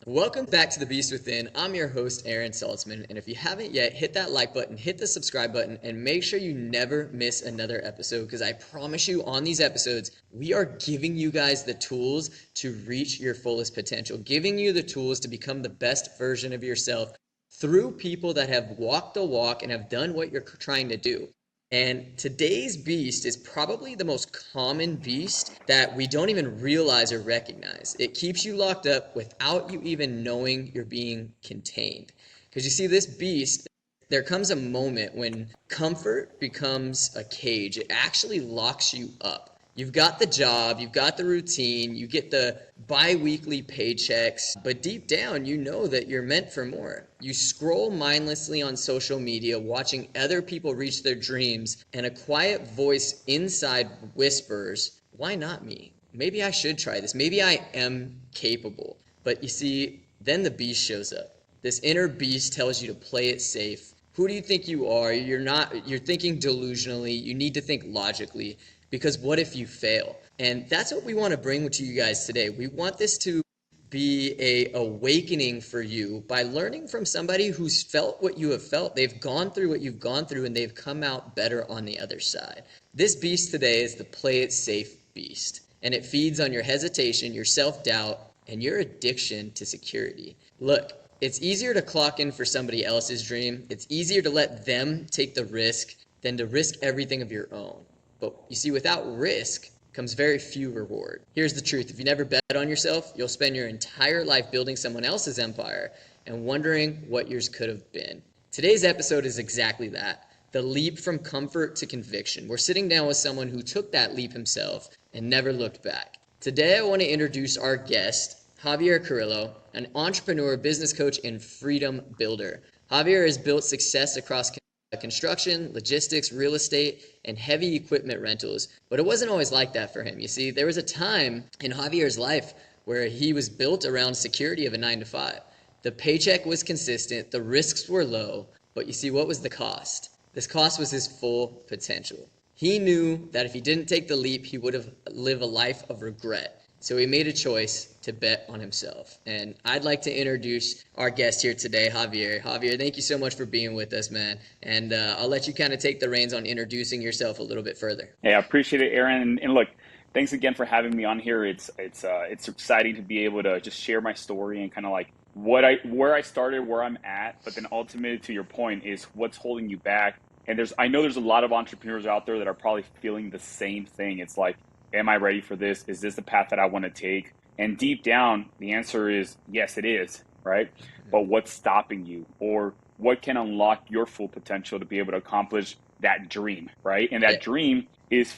Welcome back to The Beast Within. I'm your host, Aaron Saltzman, and if you haven't yet, hit that like button, hit the subscribe button, and make sure you never miss another episode, because I promise you on these episodes, we are giving you guys the tools to reach your fullest potential, giving you the tools to become the best version of yourself through people that have walked the walk and have done what you're trying to do. And today's beast is probably the most common beast that we don't even realize or recognize. It keeps you locked up without you even knowing you're being contained. Because you see, this beast, there comes a moment when comfort becomes a cage. It actually locks you up. You've got the job, you've got the routine, you get the bi-weekly paychecks, but deep down you know that you're meant for more. You scroll mindlessly on social media, watching other people reach their dreams, and a quiet voice inside whispers, "Why not me? Maybe I should try this. Maybe I am capable." But you see, then the beast shows up. This inner beast tells you to play it safe. Who do you think you are? You're thinking delusionally. You need to think logically. Because what if you fail? And that's what we want to bring to you guys today. We want this to be a awakening for you by learning from somebody who's felt what you have felt. They've gone through what you've gone through, and they've come out better on the other side. This beast today is the play it safe beast. And it feeds on your hesitation, your self-doubt, and your addiction to security. Look, it's easier to clock in for somebody else's dream. It's easier to let them take the risk than to risk everything of your own. But you see, without risk comes very few reward. Here's the truth. If you never bet on yourself, you'll spend your entire life building someone else's empire and wondering what yours could have been. Today's episode is exactly that. The leap from comfort to conviction. We're sitting down with someone who took that leap himself and never looked back. Today, I want to introduce our guest, Javier Carrillo, an entrepreneur, business coach, and freedom builder. Javier has built success across construction, logistics, real estate, and heavy equipment rentals. But it wasn't always like that for him. You see, there was a time in Javier's life where he was built around security of a 9-to-5. The paycheck was consistent, the risks were low, but you see, what was the cost? This cost was his full potential. He knew that if he didn't take the leap, he would have lived a life of regret. So he made a choice to bet on himself. And I'd like to introduce our guest here today, Javier. Javier, thank you so much for being with us, man. And I'll let you kind of take the reins on introducing yourself a little bit further. Hey, I appreciate it, Aaron. And look, thanks again for having me on here. It's exciting to be able to just share my story and kind of like where I started, where I'm at. But then ultimately, to your point, is what's holding you back. And I know there's a lot of entrepreneurs out there that are probably feeling the same thing. It's like, am I ready for this? Is this the path that I want to take? And deep down, the answer is yes, it is, right? But what's stopping you? Or what can unlock your full potential to be able to accomplish that dream, right? And that dream is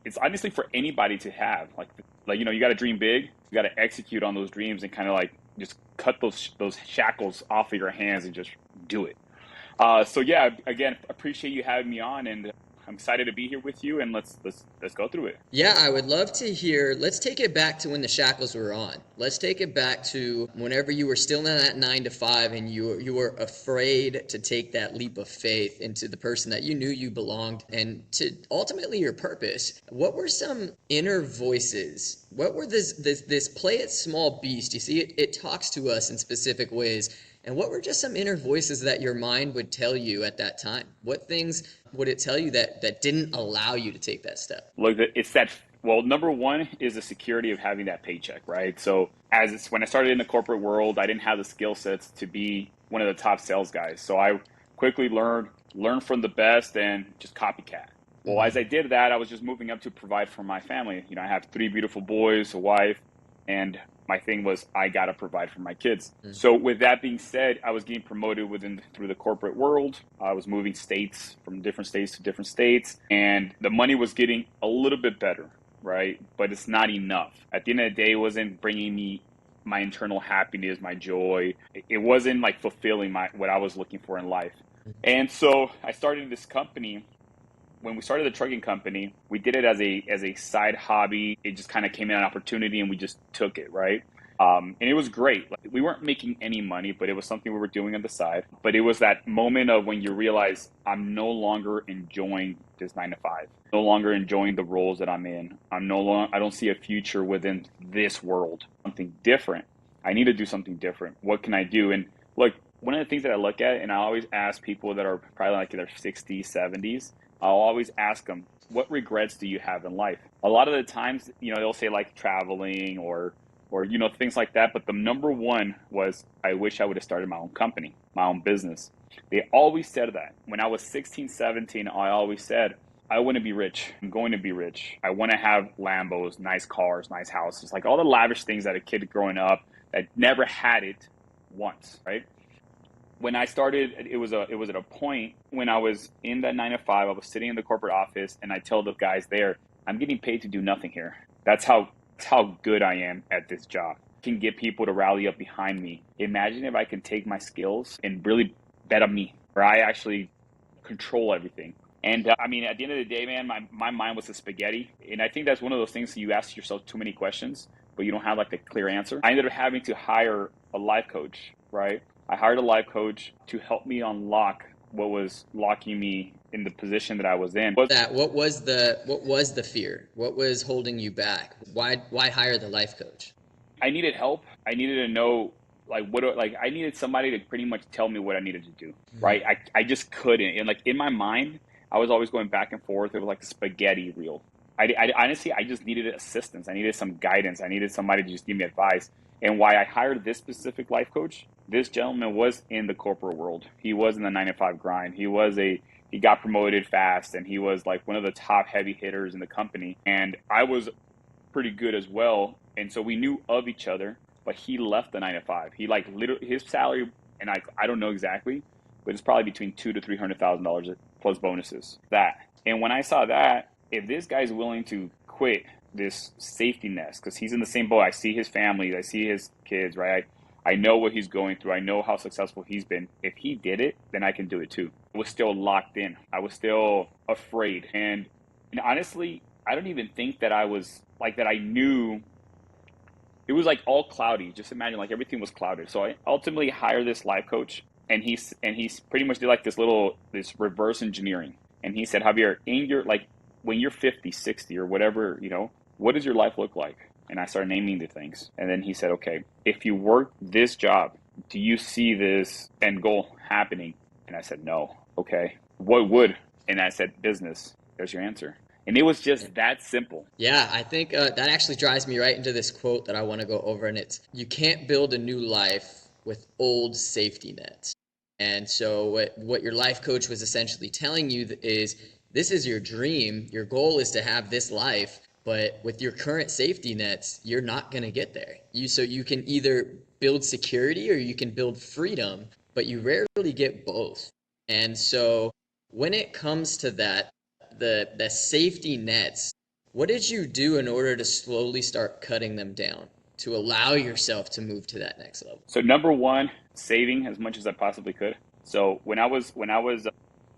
it's honestly for anybody to have. Like you got to dream big. You got to execute on those dreams and kind of like just cut those shackles off of your hands and just do it. So yeah, again, appreciate you having me on, and I'm excited to be here with you, and let's go through it. Yeah, I would love to hear. Let's take it back to when the shackles were on. Let's take it back to whenever you were still in that 9-to-5 and you were afraid to take that leap of faith into the person that you knew you belonged and to ultimately your purpose. What were some inner voices? What were this play it small beast? You see, it talks to us in specific ways. And what were just some inner voices that your mind would tell you at that time? What things would it tell you that didn't allow you to take that step? Look, number one is the security of having that paycheck, right? So when I started in the corporate world, I didn't have the skill sets to be one of the top sales guys. So I quickly learned from the best and just copycat. Well, as I did that, I was just moving up to provide for my family. You know, I have 3 beautiful boys, a wife, and my thing was I got to provide for my kids. So with that being said, I was getting promoted through the corporate world. I was moving from different states to different states, and the money was getting a little bit better, right? But it's not enough. At the end of the day, it wasn't bringing me my internal happiness, my joy. It wasn't like fulfilling what I was looking for in life. And so I started this company. When we started the trucking company, we did it as a side hobby. It just kind of came in an opportunity and we just took it, right? And it was great. Like, we weren't making any money, but it was something we were doing on the side. But it was that moment of when you realize I'm no longer enjoying this 9-to-5, no longer enjoying the roles that I'm in. I don't see a future within this world, something different. I need to do something different. What can I do? And look, one of the things that I look at, and I always ask people that are probably like in their 60s, 70s, I'll always ask them, what regrets do you have in life? A lot of the times, they'll say like traveling or things like that. But the number one was, I wish I would have started my own company, my own business. They always said that. When I was 16, 17, I always said, I want to be rich. I'm going to be rich. I want to have Lambos, nice cars, nice houses, like all the lavish things that a kid growing up that never had it once, right? When I started, it was at a point when I was in that 9 to 5. I was sitting in the corporate office, and I told the guys there, I'm getting paid to do nothing here. That's how good I am at this job. I can get people to rally up behind me. Imagine if I can take my skills and really bet on me, where I actually control everything. And at the end of the day, man, my mind was a spaghetti. And I think that's one of those things, you ask yourself too many questions, but you don't have like the clear answer. I ended up having to hire a life coach, right? I hired a life coach to help me unlock what was locking me in the position that I was in. What was the fear? What was holding you back? Why hire the life coach? I needed help. I needed to know I needed somebody to pretty much tell me what I needed to do, right? I just couldn't. And like in my mind, I was always going back and forth. It was like a spaghetti reel. I honestly, I just needed assistance. I needed some guidance. I needed somebody to just give me advice. And why I hired this specific life coach, this gentleman was in the corporate world. He was in the 9 to 5 grind. He got promoted fast, and he was like one of the top heavy hitters in the company. And I was pretty good as well. And so we knew of each other, but he left the 9 to 5. He like literally, his salary, and I don't know exactly, but it's probably between $200,000 to $300,000 plus bonuses. And when I saw that, if this guy's willing to quit this safety nest, because he's in the same boat, I see his family, I see his kids, right? I know what he's going through. I know how successful he's been. If he did it, then I can do it too. I was still locked in. I was still afraid. And honestly, I don't even think that I was like that. I knew it was like all cloudy. Just imagine like everything was clouded. So I ultimately hired this life coach, and he's pretty much did like this reverse engineering. And he said, Javier, when you're 50, 60 or whatever, what does your life look like? And I started naming the things. And then he said, okay, if you work this job, do you see this end goal happening? And I said, no. Okay, what would? And I said, business. There's your answer. And it was just that simple. Yeah, I think that actually drives me right into this quote that I want to go over. And it's, you can't build a new life with old safety nets. And so what your life coach was essentially telling you is, this is your dream. Your goal is to have this life. But with your current safety nets, you're not going to get there. So you can either build security or you can build freedom, but you rarely get both. And so when it comes to that, the safety nets, what did you do in order to slowly start cutting them down to allow yourself to move to that next level? So number one, saving as much as I possibly could. So when I was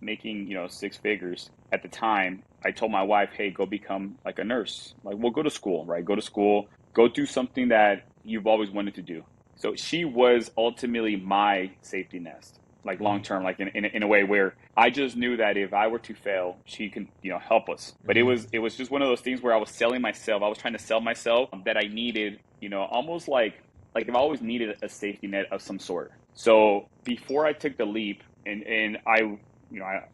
making 6 figures at the time, I told my wife, hey, go become like a nurse. Like, we'll go to school, right? Go to school, go do something that you've always wanted to do. So she was ultimately my safety nest, like long term, like in a way where I just knew that if I were to fail, she can help us. But it was just one of those things where I was selling myself. I was trying to sell myself that I needed, almost like I've always needed a safety net of some sort. So before I took the leap, and I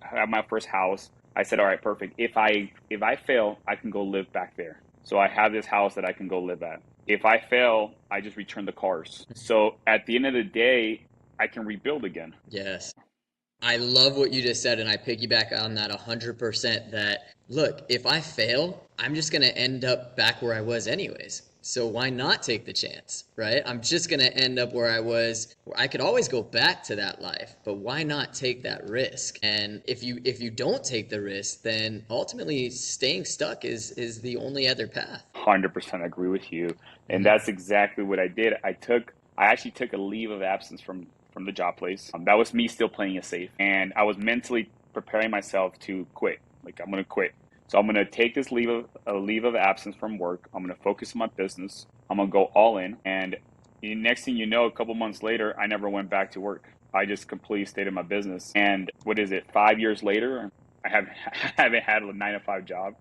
had my first house, I said, all right, perfect. If I fail, I can go live back there. So I have this house that I can go live at. If I fail, I just return the cars. So at the end of the day, I can rebuild again. Yes. I love what you just said, and I piggyback on that 100%, that, look, if I fail, I'm just going to end up back where I was anyways. So why not take the chance, right? I'm just going to end up where I was. I could always go back to that life, but why not take that risk? And if you don't take the risk, then ultimately staying stuck is the only other path. 100% agree with you. And that's exactly what I did. I actually took a leave of absence from the job place. That was me still playing it safe. And I was mentally preparing myself to quit. Like, I'm going to quit. So I'm going to take this leave of absence from work. I'm going to focus on my business. I'm going to go all in. And the next thing you know, a couple months later, I never went back to work. I just completely stayed in my business. And 5 years later, I haven't had a 9 to 5 job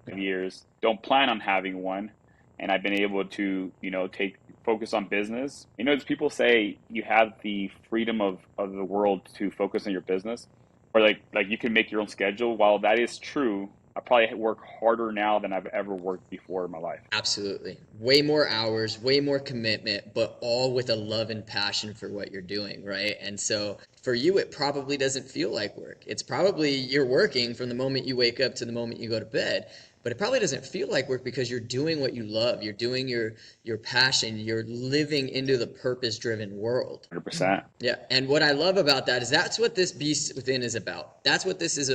in years. Don't plan on having one. and I've been able to, focus on business. As people say, you have the freedom of the world to focus on your business, or like you can make your own schedule. While that is true, I probably work harder now than I've ever worked before in my life. Absolutely. Way more hours, way more commitment, but all with a love and passion for what you're doing, right? And so for you, it probably doesn't feel like work. It's probably you're working from the moment you wake up to the moment you go to bed, but it probably doesn't feel like work because you're doing what you love. You're doing your passion. You're living into the purpose-driven world. 100%. Yeah, and what I love about that is that's what this beast within is about. That's what this is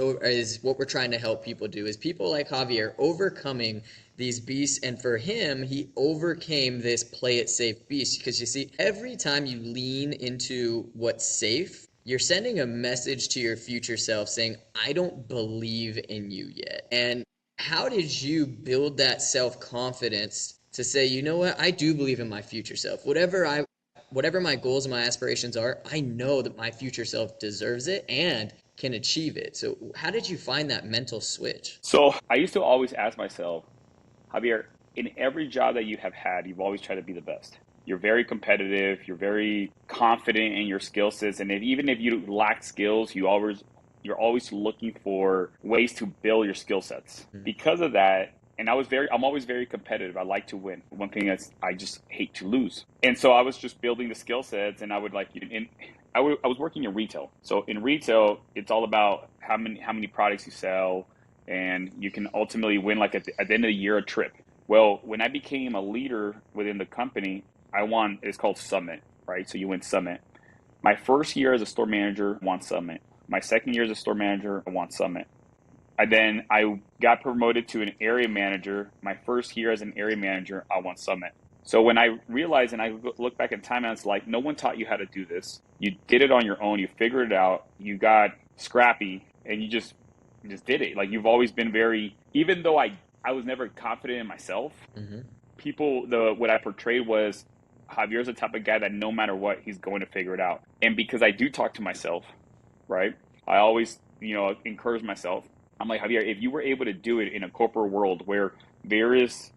what we're trying to help people do, is people like Javier overcoming these beasts. And for him, he overcame this play it safe beast, because you see, every time you lean into what's safe, you're sending a message to your future self saying, I don't believe in you yet. And how did you build that self-confidence to say, you know what, I do believe in my future self. Whatever my goals and my aspirations are, I know that my future self deserves it and can achieve it. So how did you find that mental switch? So I used to always ask myself, Javier, in every job that you have had, you've always tried to be the best. You're very competitive. You're very confident in your skill sets. And even if you lack skills, you're always looking for ways to build your skill sets. Because of that, and I'm always very competitive. I like to win. One thing is I just hate to lose. And so I was just building the skill sets, and I was working in retail. So in retail, it's all about how many products you sell, and you can ultimately win, like at the end of the year, a trip. Well, when I became a leader within the company, I won. It's called Summit, right? So you win Summit. My first year as a store manager, won Summit. My second year as a store manager, I won Summit. I got promoted to an area manager. My first year as an area manager, I won Summit. So when I realized, and I look back in time, and it's like, no one taught you how to do this. You did it on your own. You figured it out. You got scrappy, and you just did it. Like, you've always been even though I was never confident in myself, what I portrayed was, Javier's the type of guy that no matter what, he's going to figure it out. And because I do talk to myself, right? I always, encourage myself. I'm like, Javier, if you were able to do it in a corporate world where there is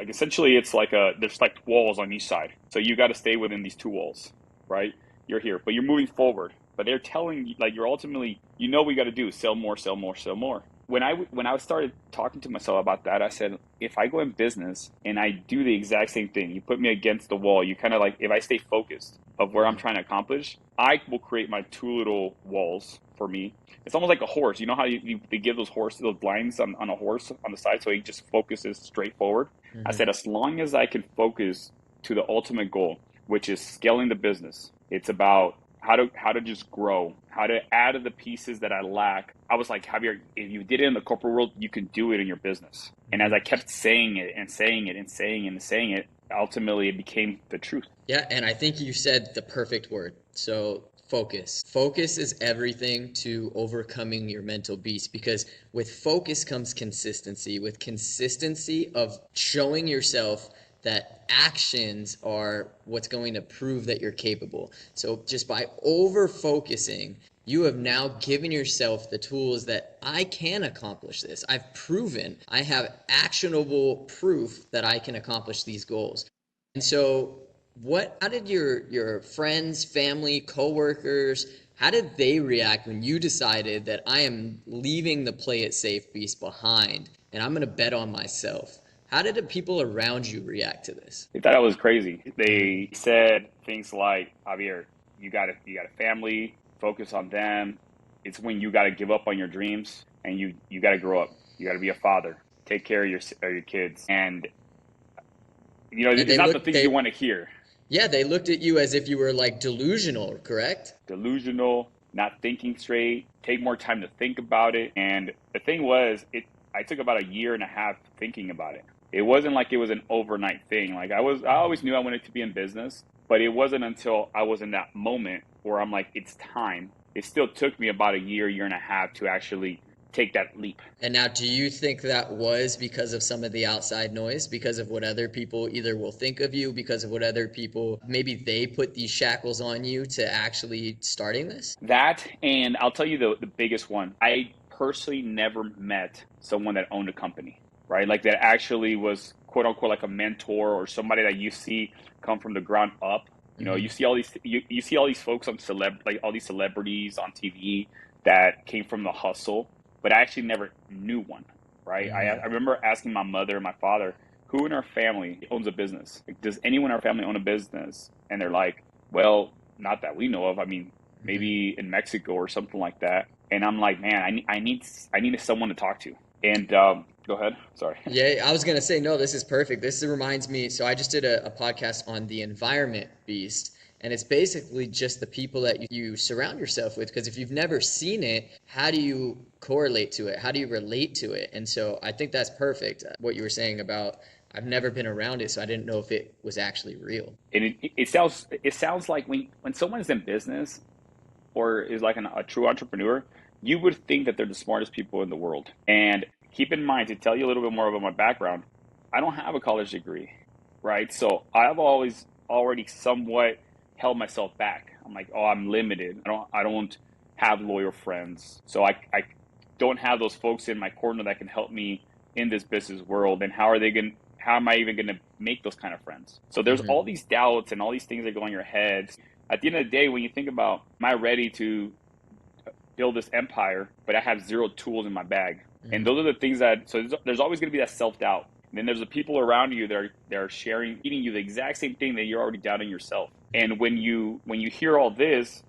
essentially it's like there's like walls on each side. So you got to stay within these two walls, right? You're here, but you're moving forward. But they're telling you, like, you're ultimately, what you got to do, sell more, sell more, sell more. When I started talking to myself about that, I said, if I go in business and I do the exact same thing, you put me against the wall, you kind of if I stay focused of where I'm trying to accomplish, I will create my two little walls for me. It's almost like a horse. You know how they give those lines on a horse on the side so he just focuses straight forward? I said, as long as I can focus to the ultimate goal, which is scaling the business, it's about how to just grow, how to add the pieces that I lack. I was like, Javier, if you did it in the corporate world, you can do it in your business. And as I kept saying it and saying it and saying it and saying it, ultimately it became the truth. Yeah, and I think you said the perfect word. So focus. Focus is everything to overcoming your mental beast, because with focus comes consistency. With consistency of showing yourself that actions are what's going to prove that you're capable. So just by over focusing, you have now given yourself the tools that I can accomplish this. I've proven I have actionable proof that I can accomplish these goals. And so how did your friends, family, coworkers, how did they react when you decided that I am leaving the play it safe beast behind and I'm going to bet on myself? How did the people around you react to this? They thought I was crazy. They said things like, Javier, you got a family, focus on them. It's when you got to give up on your dreams, and you got to grow up. You got to be a father. Take care of your kids. And it's not the things you want to hear. Yeah, they looked at you as if you were like delusional, correct? Delusional, not thinking straight, take more time to think about it. And the thing was, I took about a year and a half thinking about it. It wasn't like it was an overnight thing. Like I always knew I wanted to be in business, but it wasn't until I was in that moment where I'm like, it's time. It still took me about a year and a half to actually take that leap. And now, do you think that was because of some of the outside noise, because of what other people either will think of you, because of what other people, maybe they put these shackles on you to actually starting this? That, and I'll tell you the biggest one. I personally never met someone that owned a company. right? Like that actually was quote unquote like a mentor or somebody that you see come from the ground up. You know, Mm-hmm. you see all these folks on like all these celebrities on TV that came from the hustle, but I actually never knew one, right? I remember asking my mother and my father, who in our family owns a business? Like, does anyone in our family own a business? And they're like, well, not that we know of. I mean, Mm-hmm. maybe in Mexico or something like that. And I'm like, man, I need someone to talk to. And go ahead. Sorry. Yeah, I was gonna say no. This is perfect. This reminds me. So I just did a podcast on the environment beast, and it's basically just the people that you surround yourself with. Because if you've never seen it, how do you correlate to it? How do you relate to it? And so I think that's perfect. What you were saying about I've never been around it, so I didn't know if it was actually real. And it sounds like when someone's in business or is like a true entrepreneur, you would think that they're the smartest people in the world. And keep in mind, to tell you a little bit more about my background, I don't have a college degree, right? So I've always already somewhat held myself back. I'm like, oh, I'm limited. I don't have loyal friends. So I don't have those folks in my corner that can help me in this business world. And how am I even gonna make those kind of friends? So there's Mm-hmm. all these doubts and all these things that go in your head. At the end of the day, when you think about, am I ready to build this empire, but I have zero tools in my bag? And Mm-hmm. those are the things that, so there's always going to be that self-doubt. And then there's the people around you that are sharing, feeding you the exact same thing that you're already doubting yourself. And when you hear all this,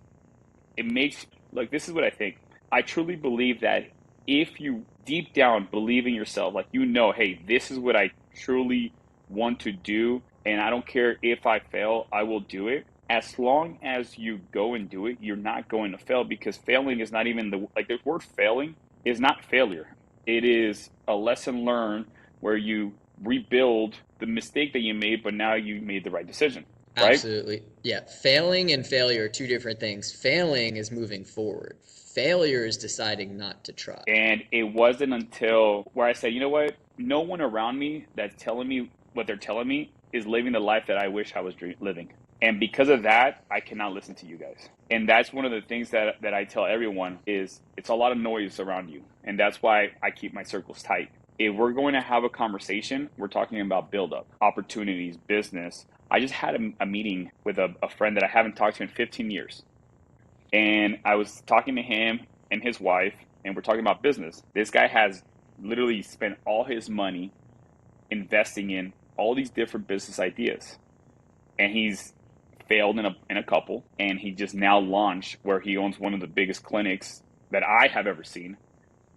it makes, like, this is what I think. I truly believe that if you deep down believe in yourself, like, hey, this is what I truly want to do, and I don't care if I fail, I will do it. As long as you go and do it, you're not going to fail, because failing is not even the word failing is not failure. It is a lesson learned where you rebuild the mistake that you made, but now you made the right decision, right? Absolutely. Yeah. Failing and failure are two different things. Failing is moving forward. Failure is deciding not to try. And it wasn't until where I said, you know what? No one around me that's telling me what they're telling me is living the life that I wish I was living. And because of that, I cannot listen to you guys. And that's one of the things that I tell everyone is it's a lot of noise around you. And that's why I keep my circles tight. If we're going to have a conversation, we're talking about build up, opportunities, business. I just had a meeting with a friend that I haven't talked to in 15 years. And I was talking to him and his wife, and we're talking about business. This guy has literally spent all his money investing in all these different business ideas, and he's failed in a couple, and he just now launched where he owns one of the biggest clinics that I have ever seen,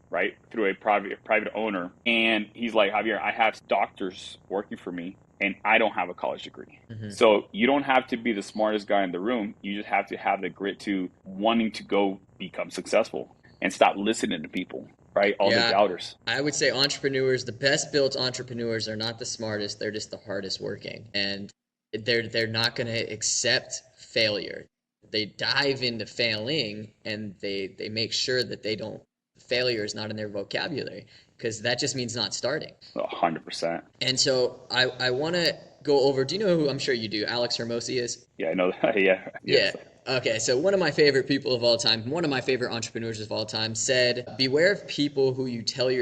right, through a private owner. And he's like, Javier, I have doctors working for me, and I don't have a college degree. Hmm. So you don't have to be the smartest guy in the room. You just have to have the grit to wanting to go become successful and stop listening to people, right? All the Yeah, doubters. I would say entrepreneurs, the best built entrepreneurs are not the smartest, they're just the hardest working. And they're not going to accept failure. They dive into failing and they make sure that they don't failure is not in their vocabulary because that just means not starting. 100%. And so I want to go over, do you know who I'm sure you do, Alex Hermosi is? Yeah, I know that. Yeah, Yeah. yes. Okay. So one of my favorite people of all time, one of my favorite entrepreneurs of all time said, beware of people who who tell you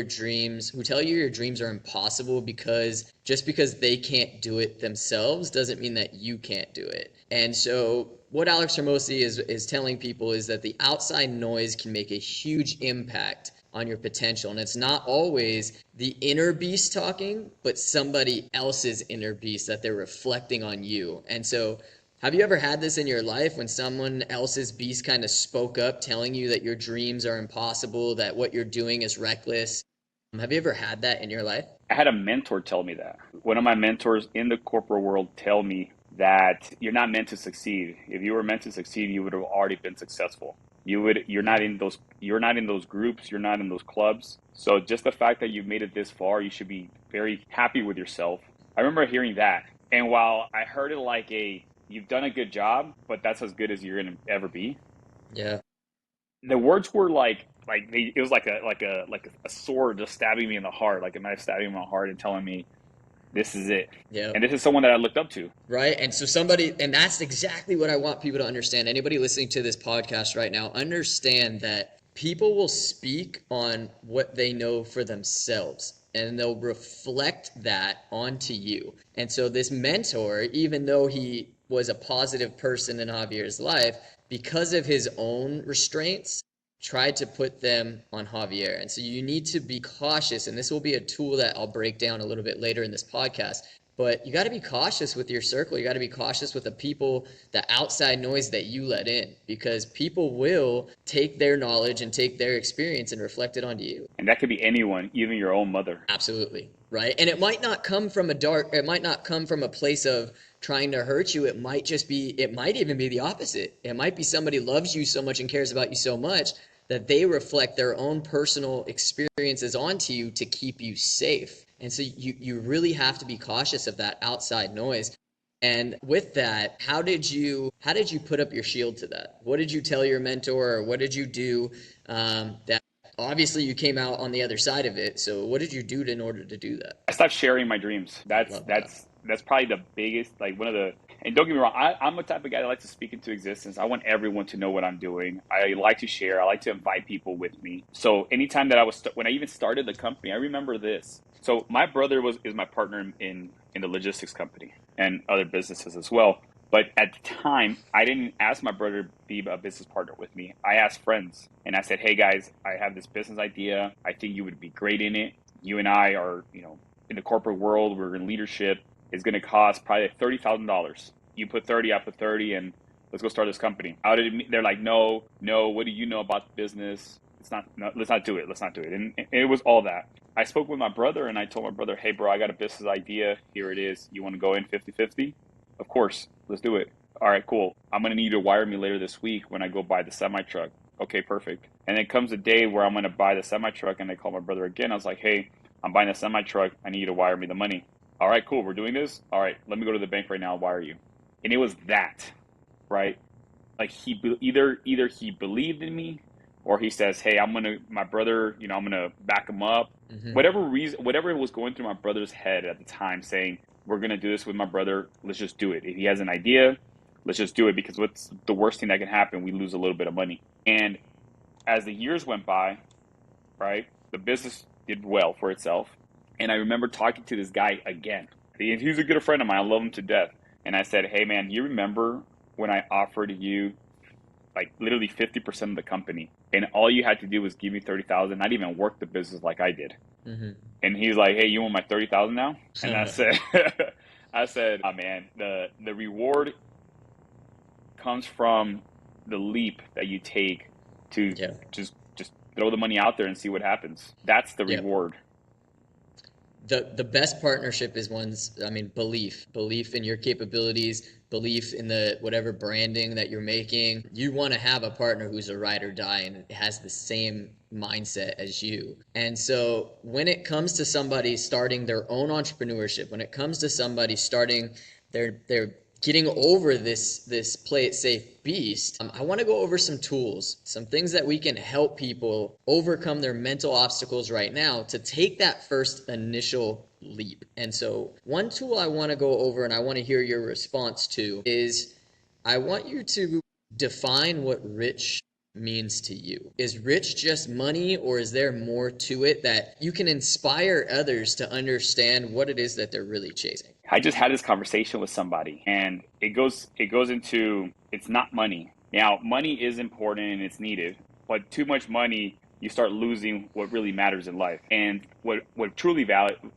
your dreams are impossible because just because they can't do it themselves doesn't mean that you can't do it. And so what Alex Hermosi is telling people is that the outside noise can make a huge impact on your potential. And it's not always the inner beast talking, but somebody else's inner beast that they're reflecting on you. And so have you ever had this in your life when someone else's beast kind of spoke up telling you that your dreams are impossible, that what you're doing is reckless? Have you ever had that in your life? I had a mentor tell me that. One of my mentors in the corporate world tell me that you're not meant to succeed. If you were meant to succeed, you would have already been successful. You're not in those groups, you're not in those clubs. So just the fact that you've made it this far, you should be very happy with yourself. I remember hearing that. And while I heard it like you've done a good job, but that's as good as you're going to ever be. Yeah. The words were it was like a sword just stabbing me in the heart, like a knife stabbing me in my heart and telling me this is it. Yeah. And this is someone that I looked up to. Right. And so and that's exactly what I want people to understand. Anybody listening to this podcast right now, understand that people will speak on what they know for themselves. and they'll reflect that onto you. And so this mentor, even though he was a positive person in Javier's life, because of his own restraints, tried to put them on Javier. And so you need to be cautious, and this will be a tool that I'll break down a little bit later in this podcast. But you got to be cautious with your circle. You got to be cautious with the people, the outside noise that you let in, because people will take their knowledge and take their experience and reflect it onto you. And that could be anyone, even your own mother. Absolutely. Right. And it might not come from it might not come from a place of trying to hurt you. It might even be the opposite. It might be somebody loves you so much and cares about you so much that they reflect their own personal experiences onto you to keep you safe. And so you really have to be cautious of that outside noise. And with that, how did you put up your shield to that? What did you tell your mentor, or what did you do that obviously you came out on the other side of it? So what did you do in order to do that? I stopped sharing my dreams. That's probably the biggest, like one of the, and don't get me wrong, I'm a type of guy that likes to speak into existence. I want everyone to know what I'm doing. I like to share. I like to invite people with me. So anytime that when I even started the company, I remember this. So my brother is my partner in the logistics company and other businesses as well. But at the time, I didn't ask my brother to be a business partner with me. I asked friends, and I said, hey guys, I have this business idea. I think you would be great in it. You and I are, in the corporate world, we're in leadership. It's going to cost probably $30,000. You put 30, I put 30, and let's go start this company. They're like, no, what do you know about the business? Let's not do it. And it was all that. I spoke with my brother, and I told my brother, hey, bro, I got a business idea. Here it is. You want to go in 50-50? Of course. Let's do it. All right, cool. I'm going to need you to wire me later this week when I go buy the semi-truck. Okay, perfect. And it comes a day where I'm going to buy the semi-truck, and I call my brother again. I was like, hey, I'm buying a semi-truck. I need you to wire me the money. All right, cool. We're doing this. All right, let me go to the bank right now. I'll wire you. And it was that, right? Like either he believed in me, or he says, hey, my brother, I'm going to back him up. Mm-hmm. Whatever was going through my brother's head at the time, saying, we're going to do this with my brother. Let's just do it. If he has an idea, let's just do it, because what's the worst thing that can happen? We lose a little bit of money. And as the years went by, right, the business did well for itself. And I remember talking to this guy again. He's a good friend of mine. I love him to death. And I said, hey, man, you remember when I offered you like literally 50% of the company, and all you had to do was give me 30,000, not even work the business like I did. Mm-hmm. And he's like, hey, you want my 30,000 now? And I said, oh man, the reward comes from the leap that you take to just throw the money out there and see what happens. That's the reward. The best partnership is belief in your capabilities, belief in the whatever branding that you're making. You want to have a partner who's a ride or die and has the same mindset as you. And so when it comes to somebody starting their own entrepreneurship, when it comes to somebody starting their getting over this play it safe beast, I want to go over some tools, some things that we can help people overcome their mental obstacles right now to take that first initial leap. And so one tool I want to go over, and I want to hear your response to, is I want you to define what rich means to you. Is rich just money, or is there more to it that you can inspire others to understand what it is that they're really chasing? I just had this conversation with somebody, and it goes into, it's not money. Now, money is important and it's needed, but too much money, you start losing what really matters in life. And what truly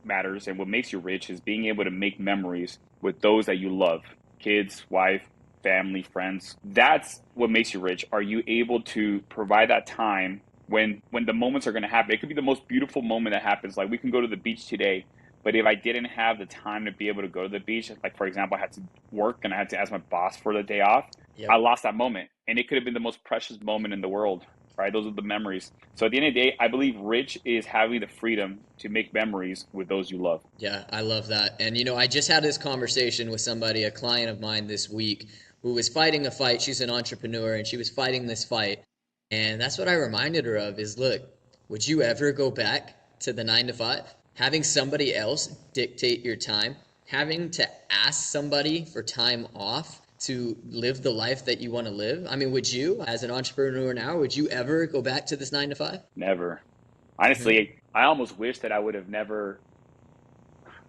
matters and what makes you rich is being able to make memories with those that you love, kids, wife, family, friends. That's what makes you rich. Are you able to provide that time when the moments are going to happen? It could be the most beautiful moment that happens. Like, we can go to the beach today, but if I didn't have the time to be able to go to the beach, like for example, I had to work and I had to ask my boss for the day off, I lost that moment. And it could have been the most precious moment in the world, right? Those are the memories. So at the end of the day, I believe rich is having the freedom to make memories with those you love. Yeah, I love that. And I just had this conversation with somebody, a client of mine this week, who was fighting a fight. She's an entrepreneur, and she was fighting this fight. And that's what I reminded her of is, look, would you ever go back to the 9-to-5? Having somebody else dictate your time, having to ask somebody for time off to live the life that you want to live. I mean, would you, as an entrepreneur now, would you ever go back to this 9-to-5? Never. Honestly, I almost wish that I would have never,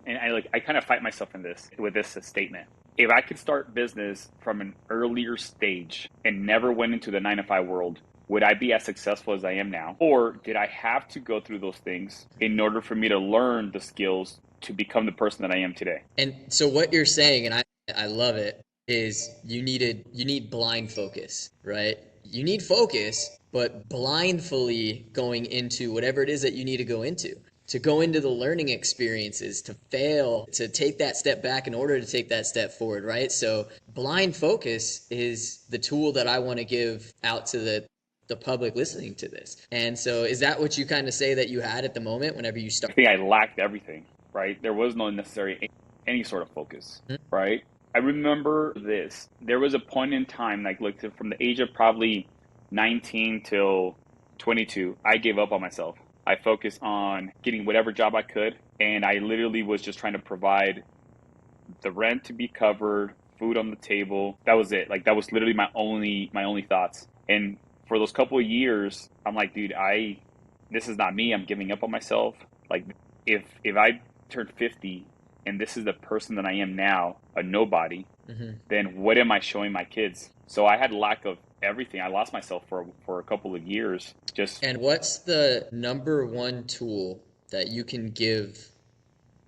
and I kind of fight myself in this with this statement. If I could start business from an earlier stage and never went into the 9 to 5 world, would I be as successful as I am now? Or did I have to go through those things in order for me to learn the skills to become the person that I am today? And so what you're saying, and I love it, is you need blind focus, right? You need focus, but blindly going into whatever it is that you need to go into the learning experiences, to fail, to take that step back in order to take that step forward, right? So blind focus is the tool that I want to give out to the public listening to this. And so is that what you kind of say that you had at the moment whenever you I start? think I lacked everything, right? There was no necessary any sort of focus, right? I remember this. There was a point in time, like from the age of probably 19 till 22, I gave up on myself. I focused on getting whatever job I could, and I literally was just trying to provide the rent to be covered, food on the table. That was it. Like that was literally my only thoughts. And for those couple of years, I'm like, dude, this is not me. I'm giving up on myself. Like if I turn 50 and this is the person that I am now, a nobody, then what am I showing my kids? So I had lack of everything. I lost myself for a couple of years. Just And what's the number one tool that you can give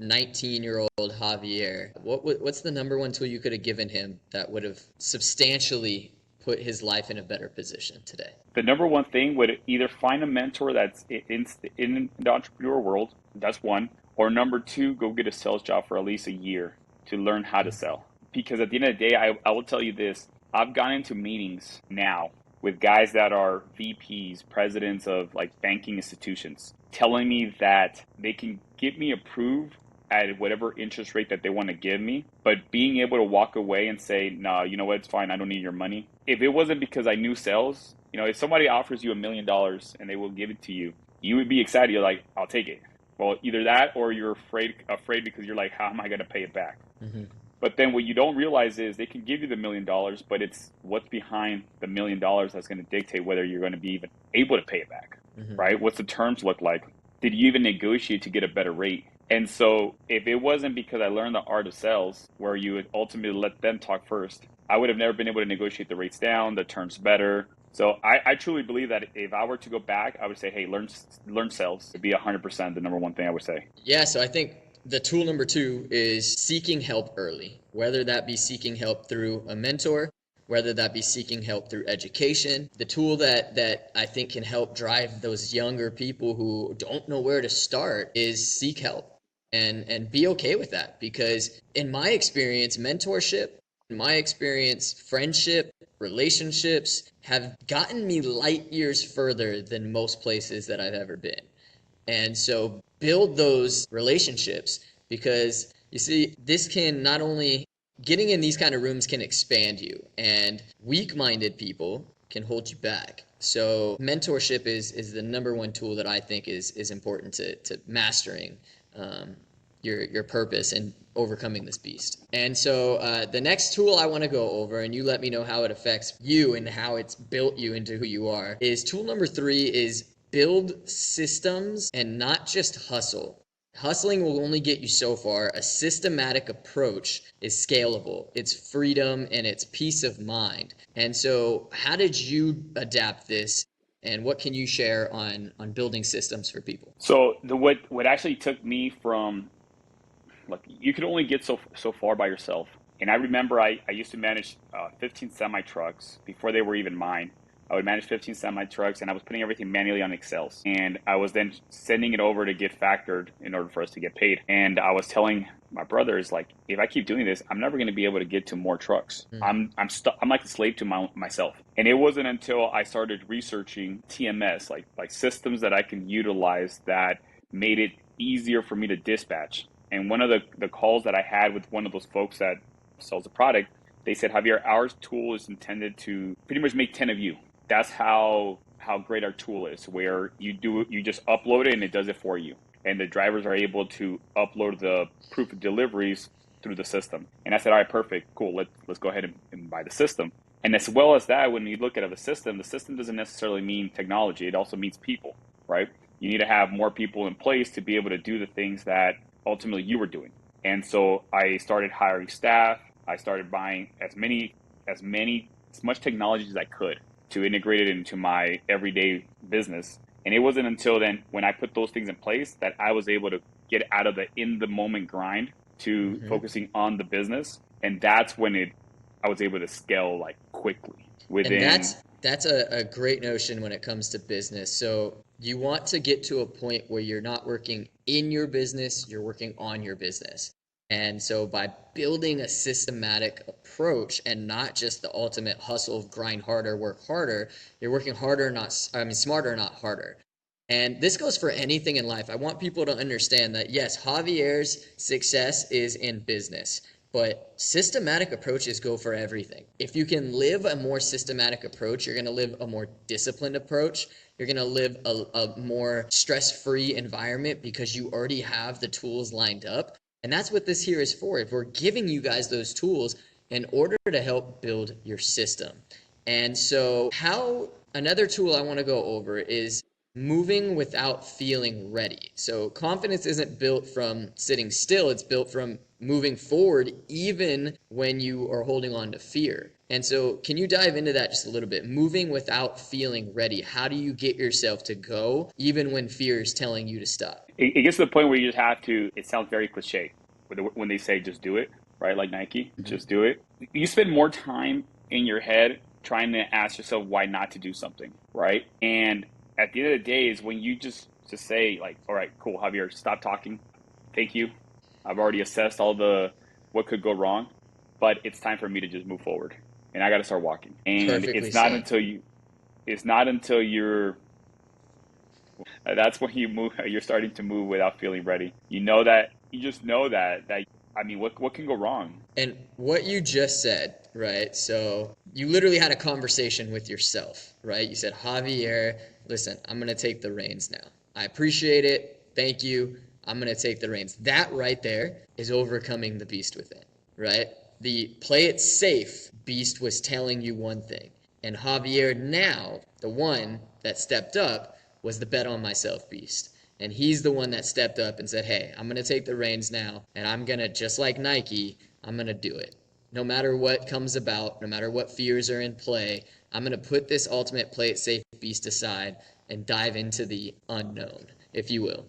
19-year-old Javier? What's the number one tool you could have given him that would have substantially put his life in a better position today? the number one thing would either find a mentor that's in the entrepreneur world. That's one. Or number two, go get a sales job for at least a year to learn how to sell. Because at the end of the day, I will tell you this. I've gone into meetings now with guys that are VPs, presidents of like banking institutions, telling me that they can get me approved at whatever interest rate that they want to give me, but being able to walk away and say, no, you know what, it's fine, I don't need your money. If it wasn't because I knew sales, if somebody offers you $1 million and they will give it to you, you would be excited. You're like, I'll take it. Well, either that or you're afraid because you're like, how am I going to pay it back? But then what you don't realize is they can give you the $1 million, but it's what's behind the $1 million that's going to dictate whether you're going to be even able to pay it back, right? What's the terms look like? Did you even negotiate to get a better rate? And so if it wasn't because I learned the art of sales, where you would ultimately let them talk first, I would have never been able to negotiate the rates down, the terms better. So I truly believe that if I were to go back, I would say, hey, learn sales. It'd be 100% the number one thing I would say. Yeah, so I think the tool number two is seeking help early, whether that be seeking help through a mentor, whether that be seeking help through education. The tool that I think can help drive those younger people who don't know where to start is seek help and be okay with that. Because in my experience, mentorship, in my experience, friendship, relationships have gotten me light years further than most places that I've ever been. And so build those relationships, because you see, this can not only getting in these kind of rooms can expand you, and weak-minded people can hold you back. So mentorship is the number one tool that I think is important to mastering your purpose and overcoming this beast. And so the next tool I want to go over, and you let me know how it affects you and how it's built you into who you are, is tool number 3 is build systems and not just hustle. Hustling will only get you so far. A systematic approach is scalable. It's freedom and it's peace of mind. And so how did you adapt this, and what can you share on building systems for people? So what actually took me from, look, you could only get so far by yourself. And I remember I used to manage 15 semi trucks before they were even mine. I would manage 15 semi trucks, and I was putting everything manually on Excels. And I was then sending it over to get factored in order for us to get paid. And I was telling my brothers, like, if I keep doing this, I'm never going to be able to get to more trucks. I'm stuck. I'm like a slave to myself. And it wasn't until I started researching TMS, like systems that I can utilize that made it easier for me to dispatch. And one of the calls that I had with one of those folks that sells the product, they said, Javier, our tool is intended to pretty much make 10 of you. That's how great our tool is, where you just upload it and it does it for you. And the drivers are able to upload the proof of deliveries through the system. And I said, all right, perfect, cool. Let's go ahead and buy the system. And as well as that, when you look at the system doesn't necessarily mean technology. It also means people, right? You need to have more people in place to be able to do the things that ultimately you were doing. And so I started hiring staff. I started buying as much technology as I could to integrate it into my everyday business. And it wasn't until then, when I put those things in place, that I was able to get out of the in the moment grind to Mm-hmm. focusing on the business. And that's when I was able to scale like quickly And within. that's a great notion when it comes to business. So you want to get to a point where you're not working in your business, you're working on your business. And so by building a systematic approach and not just the ultimate hustle of grind harder, work harder, you're working harder, smarter, not harder. And this goes for anything in life. I want people to understand that yes, Javier's success is in business, but systematic approaches go for everything. If you can live a more systematic approach, you're going to live a more disciplined approach. You're going to live a more stress-free environment because you already have the tools lined up. And that's what this here is for. If we're giving you guys those tools in order to help build your system. And so, how another tool I want to go over is moving without feeling ready. So confidence isn't built from sitting still, it's built from moving forward even when you are holding on to fear. And so can you dive into that just a little bit? Moving without feeling ready. How do you get yourself to go even when fear is telling you to stop? It gets to the point where you just have to. It sounds very cliche when they say just do it, right? Like Nike, Mm-hmm. just do it. You spend more time in your head trying to ask yourself why not to do something, right? And at the end of the day is when you just say like, all right, cool, Javier, stop talking. Thank you. I've already assessed all the what could go wrong, but it's time for me to just move forward, and I got to start walking. And Perfectly said. it's not until you're that's when you move. You're starting to move without feeling ready. You know that. You just know that. I mean, what can go wrong? And what you just said, right? So you literally had a conversation with yourself, right? You said, Javier, listen, I'm going to take the reins now. I appreciate it. Thank you. I'm going to take the reins. That right there is overcoming the beast within, right? The play it safe beast was telling you one thing. And Javier now, the one that stepped up, was the bet on myself beast. And he's the one that stepped up and said, hey, I'm going to take the reins now, and I'm going to, just like Nike, I'm going to do it. No matter what comes about, no matter what fears are in play, I'm going to put this ultimate play it safe beast aside and dive into the unknown, if you will.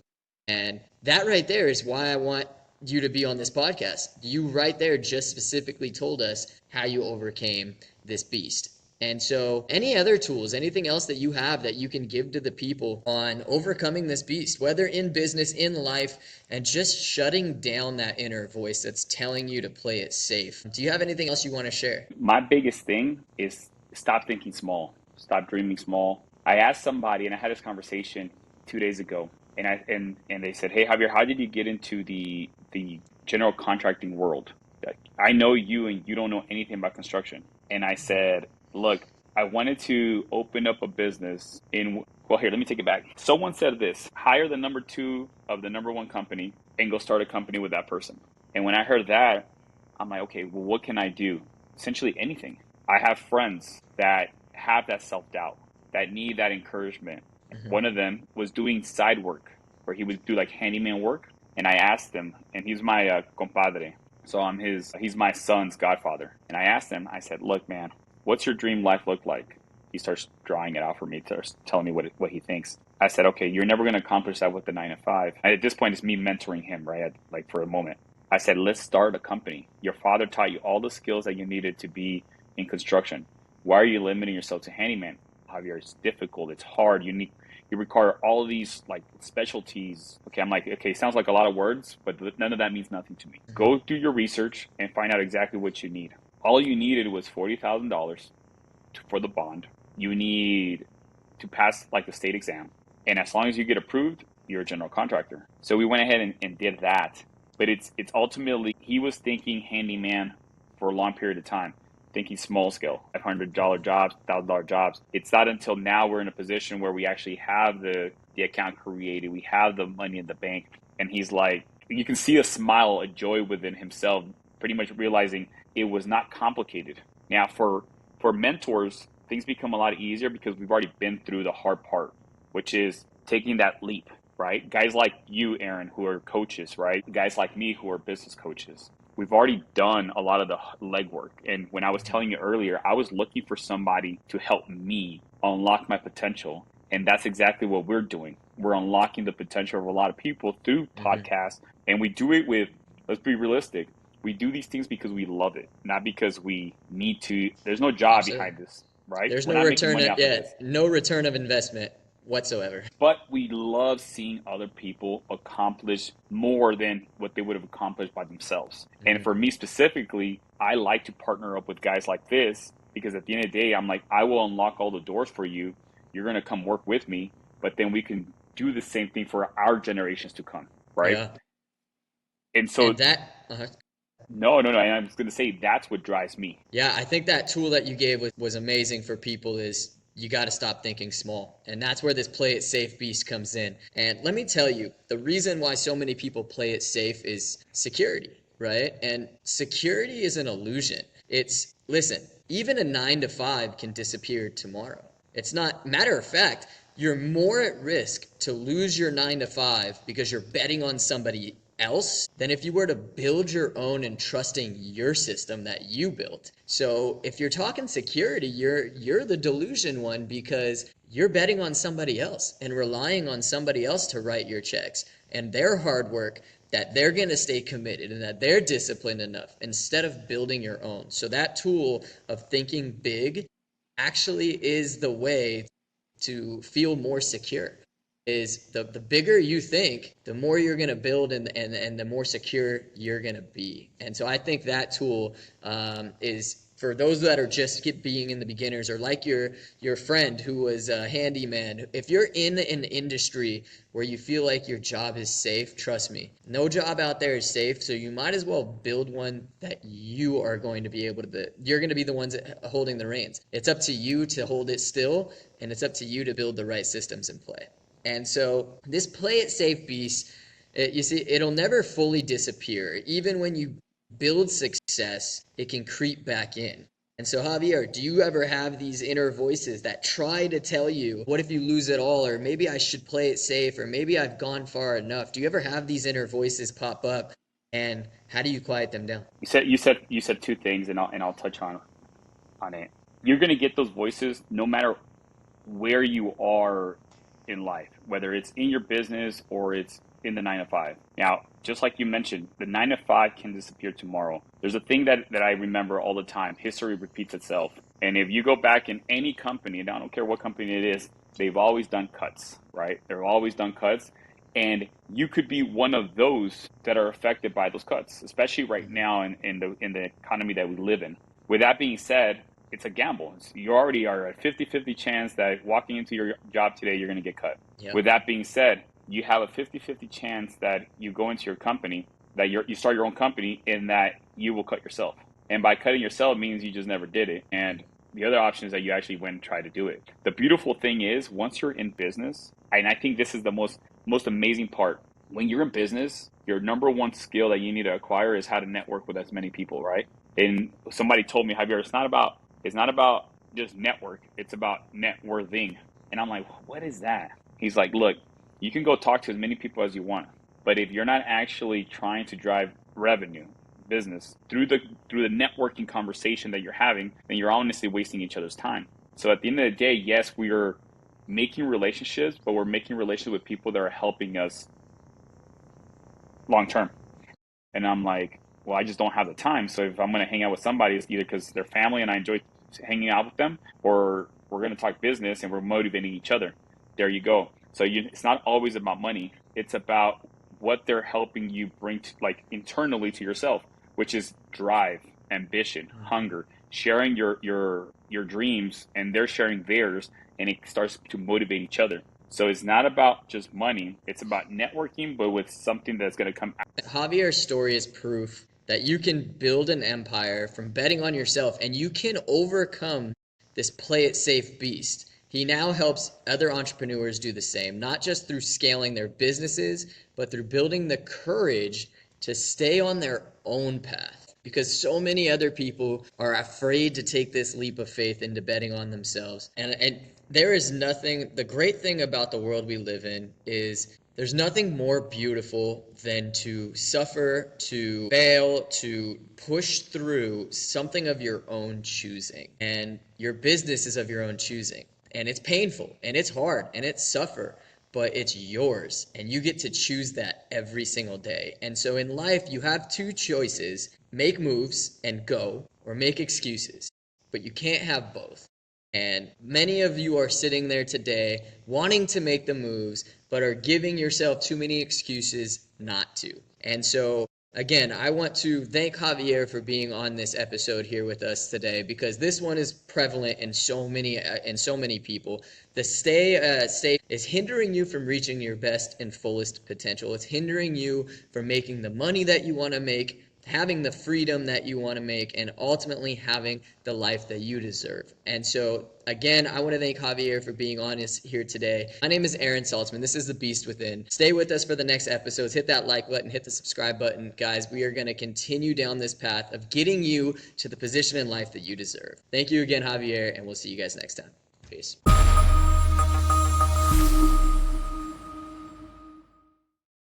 And that right there is why I want you to be on this podcast. You right there just specifically told us how you overcame this beast. And so, any other tools, anything else that you have that you can give to the people on overcoming this beast, whether in business, in life, and just shutting down that inner voice that's telling you to play it safe? Do you have anything else you want to share? My biggest thing is stop thinking small. Stop dreaming small. I asked somebody, and I had this conversation 2 days ago, and they said, "Hey, Javier, how did you get into the general contracting world? Like, I know you, and you don't know anything about construction." And I said, "Look, I wanted to open up a business in." Well, here, let me take it back. Someone said this: hire the number two of the number one company and go start a company with that person. And when I heard that, I'm like, okay, well, what can I do? Essentially anything. I have friends that have that self doubt, that need that encouragement. Mm-hmm. One of them was doing side work where he would do like handyman work. And I asked him, and he's my compadre. So he's my son's godfather. And I asked him, I said, look, man, what's your dream life look like? He starts drawing it out for me, starts telling me what he thinks. I said, okay, you're never going to accomplish that with the 9 to 5. And at this point, it's me mentoring him, right? Like for a moment. I said, let's start a company. Your father taught you all the skills that you needed to be in construction. Why are you limiting yourself to handyman? Javier, it's difficult. It's hard. You require all of these like specialties. Okay, I'm like, okay, sounds like a lot of words, but none of that means nothing to me. Mm-hmm. Go do your research and find out exactly what you need. All you needed was $40,000 for the bond. You need to pass like the state exam. And as long as you get approved, you're a general contractor. So we went ahead and did that. But it's ultimately, he was thinking handyman for a long period of time, thinking small scale, $500 jobs, $1,000 jobs. It's not until now we're in a position where we actually have the account created, we have the money in the bank. And he's like, you can see a smile, a joy within himself, pretty much realizing it was not complicated. Now for mentors, things become a lot easier because we've already been through the hard part, which is taking that leap, right? Guys like you, Aaron, who are coaches, right? Guys like me who are business coaches. We've already done a lot of the legwork. And when I was telling you earlier, I was looking for somebody to help me unlock my potential. And that's exactly what we're doing. We're unlocking the potential of a lot of people through podcasts. And we do it with, let's be realistic, we do these things because we love it, not because we need to. There's no job behind this, right? There's We're no not making return money of, off of this. no return of investment whatsoever. But we love seeing other people accomplish more than what they would have accomplished by themselves. And for me specifically, I like to partner up with guys like this because at the end of the day, I'm like, I will unlock all the doors for you. You're going to come work with me, but then we can do the same thing for our generations to come, right? Yeah. And so And that, no. And I was going to say that's what drives me. yeah, I think that tool that you gave was amazing for people is you got to stop thinking small. And that's where this play it safe beast comes in. And let me tell you, the reason why so many people play it safe is security, right? And security is an illusion. Listen, even a 9 to 5 can disappear tomorrow. It's not, matter of fact, you're more at risk to lose your 9 to 5 because you're betting on somebody else than if you were to build your own and trusting your system that you built. So if you're talking security, you're the delusion one because you're betting on somebody else and relying on somebody else to write your checks and their hard work, that they're going to stay committed and that they're disciplined enough instead of building your own. So that tool of thinking big actually is the way to feel more secure. Is the bigger you think, the more you're going to build and the more secure you're going to be. And so I think that tool is for those that are just being in the beginners, or like your friend who was a handyman. If you're in an industry where you feel like your job is safe, trust me, no job out there is safe. So you might as well build one that you are going to be able to. You're going to be the ones holding the reins. It's up to you to hold it still, and it's up to you to build the right systems in play. And so this play it safe beast, you see, it'll never fully disappear. Even when you build success, it can creep back in. And so, Javier, do you ever have these inner voices that try to tell you, what if you lose it all? Or maybe I should play it safe, or maybe I've gone far enough. Do you ever have these inner voices pop up, and how do you quiet them down? You said two things, and I'll touch on it. You're going to get those voices no matter where you are in life, whether it's in your business or it's in the 9 to 5. Now, just like you mentioned, the 9 to 5 can disappear tomorrow. There's a thing that I remember all the time. History repeats itself. And if you go back in any company, and I don't care what company it is, they've always done cuts, right? They've always done cuts. And you could be one of those that are affected by those cuts, especially right now in the economy that we live in. With that being said, it's a gamble. You already are at 50-50 chance that walking into your job today, you're going to get cut. Yep. With that being said, you have a 50-50 chance that you go into your company, that you start your own company, and that you will cut yourself. And by cutting yourself means you just never did it. And the other option is that you actually went and tried to do it. The beautiful thing is, once you're in business, and I think this is the most amazing part, when you're in business, your number one skill that you need to acquire is how to network with as many people, right? And somebody told me, Javier, it's not about just network. It's about networthing. And I'm like, what is that? He's like, look, you can go talk to as many people as you want, but if you're not actually trying to drive revenue, business through the networking conversation that you're having, then you're honestly wasting each other's time. So at the end of the day, yes, we are making relationships, but we're making relationships with people that are helping us long term. And I'm like, well, I just don't have the time. So if I'm going to hang out with somebody, it's either because they're family and I enjoy hanging out with them, or we're going to talk business and we're motivating each other. There you go. So it's not always about money. It's about what they're helping you bring to, like, internally to yourself, which is drive, ambition, hunger, sharing your dreams, and they're sharing theirs, and it starts to motivate each other. So it's not about just money. It's about networking, but with something that's going to come out. Javier's story is proof that you can build an empire from betting on yourself, and you can overcome this play it safe beast. He now helps other entrepreneurs do the same, not just through scaling their businesses, but through building the courage to stay on their own path. Because so many other people are afraid to take this leap of faith into betting on themselves. And There is nothing, the great thing about the world we live in is there's nothing more beautiful than to suffer, to fail, to push through something of your own choosing. And your business is of your own choosing. And it's painful and it's hard and it's suffer, but it's yours and you get to choose that every single day. And so in life, you have two choices: make moves and go, or make excuses. But you can't have both. And many of you are sitting there today wanting to make the moves, but are giving yourself too many excuses not to. And so, again, I want to thank Javier for being on this episode here with us today, because this one is prevalent in so many people. The stay is hindering you from reaching your best and fullest potential. It's hindering you from making the money that you want to make, having the freedom that you want to make, and ultimately having the life that you deserve. And so, again, I want to thank Javier for being on here today. My name is Aaron Saltzman. This is The Beast Within. Stay with us for the next episodes. Hit that like button, hit the subscribe button. Guys, we are going to continue down this path of getting you to the position in life that you deserve. Thank you again, Javier, and we'll see you guys next time. Peace.